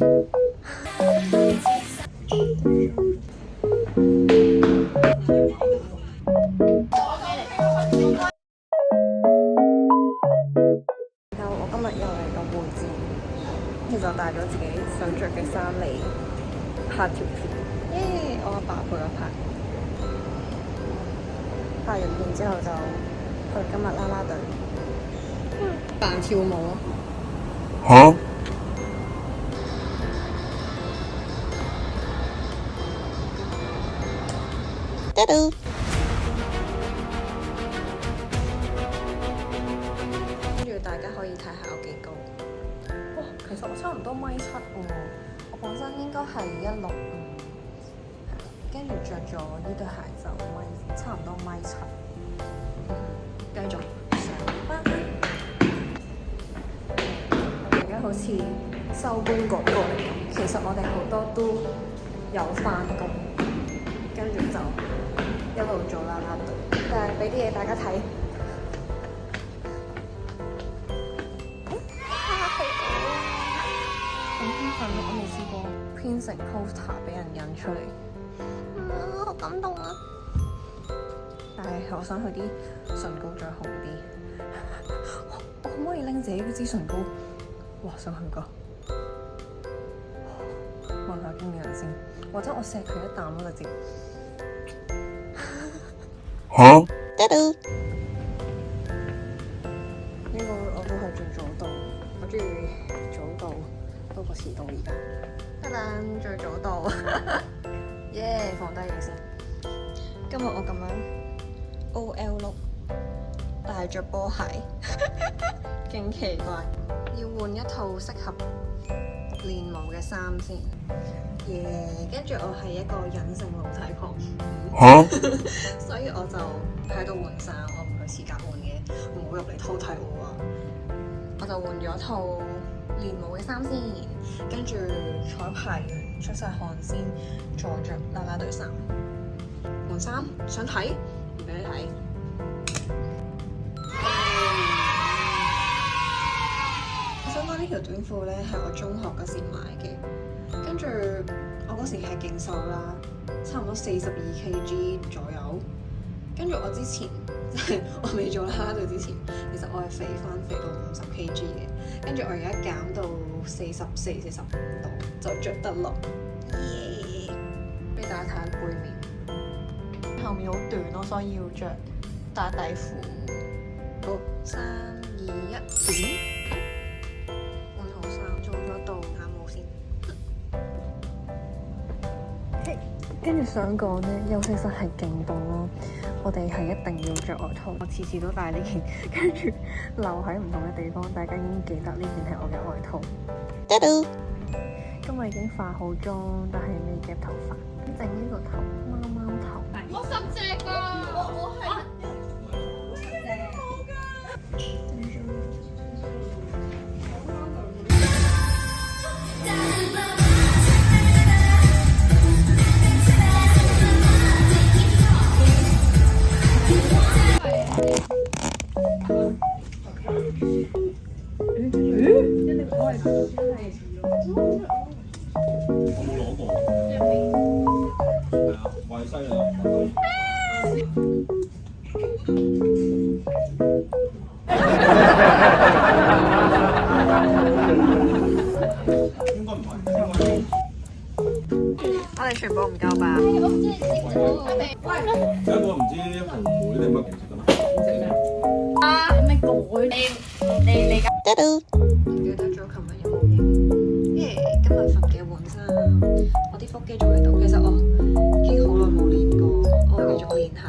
我今日又嚟到會展，其實我帶咗自己想着嘅衫嚟拍條片。耶！我阿爸陪我拍，拍完片之後就去今日啦啦隊扮跳舞咯。嚇？跟住大家可以睇下有幾高。哇，其實我差唔多米七喎，我本身應該係165，跟住着咗呢對鞋就差唔多米7。繼續上班。而家好似收工廣告嚟咁，其實我哋好多都有返工，跟住就一路做啦啦隊，但係俾啲嘢大家睇。咁興奮咯！我未試過編成 poster 俾人印出嚟，好感動啊！但係我想佢啲唇膏再紅啲。我可唔可以拎自己嗰支唇膏？哇！想去個問下經理人先，或者我錫佢一啖咯，直接。嚇？呢個我都係最早到，我中意早到多過遲到而家。得啦，最早到，耶！放低嘢先。今日我咁樣 OL look，但係着波鞋，勁奇怪。要換一套適合練舞嘅衫先。耶！跟住我係一個隱性露體狂，所以我就喺度換衫，我唔去廁格換嘅，唔好入嚟偷睇我啊！我就換咗套練舞嘅衫先，跟住彩排完出晒汗先，再着啦啦隊衫。換衫想睇？唔俾你睇。我想講呢條短褲咧係我中學嗰時買嘅。跟住我嗰時係勁瘦啦，差唔多42 kg 左右。跟住我之前即係我未做啦啦隊之前，其實我係肥到50 kg 嘅。跟住我而家減到44、45度，就着得落。耶！俾大家睇下背面，後面好短咯，所以要着打底褲。好，3、2、1，點？跟住想講咧，休息室係勁凍咯，我哋係一定要着外套。我次次都帶呢件，跟住留喺唔同嘅地方，大家已經記得呢件係我嘅外套。今日已經化好妝，但係未夾頭髮，整呢個頭貓貓頭。我10隻㗎，我係我哋全部唔夠吧？有一個唔知紅莓定乜唔食得咩？唔食咩？啊！咩改？你唔記得咗琴日有冇影？耶！今日瞓嘅換衫，我啲腹肌仲喺度。其實我已經好耐冇練過，我會繼續練下。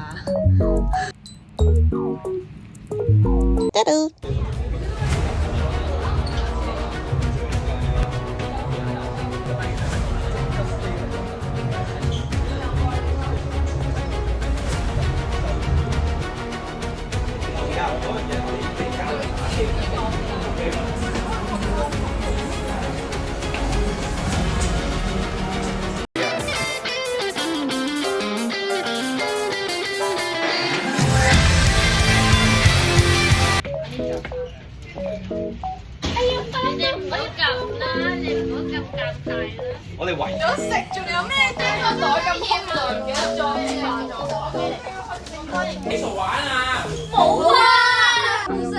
我哋圍有食仲有咩啫？個袋咁空啊，唔記得裝幾嘈玩啊！冇啊！唔識。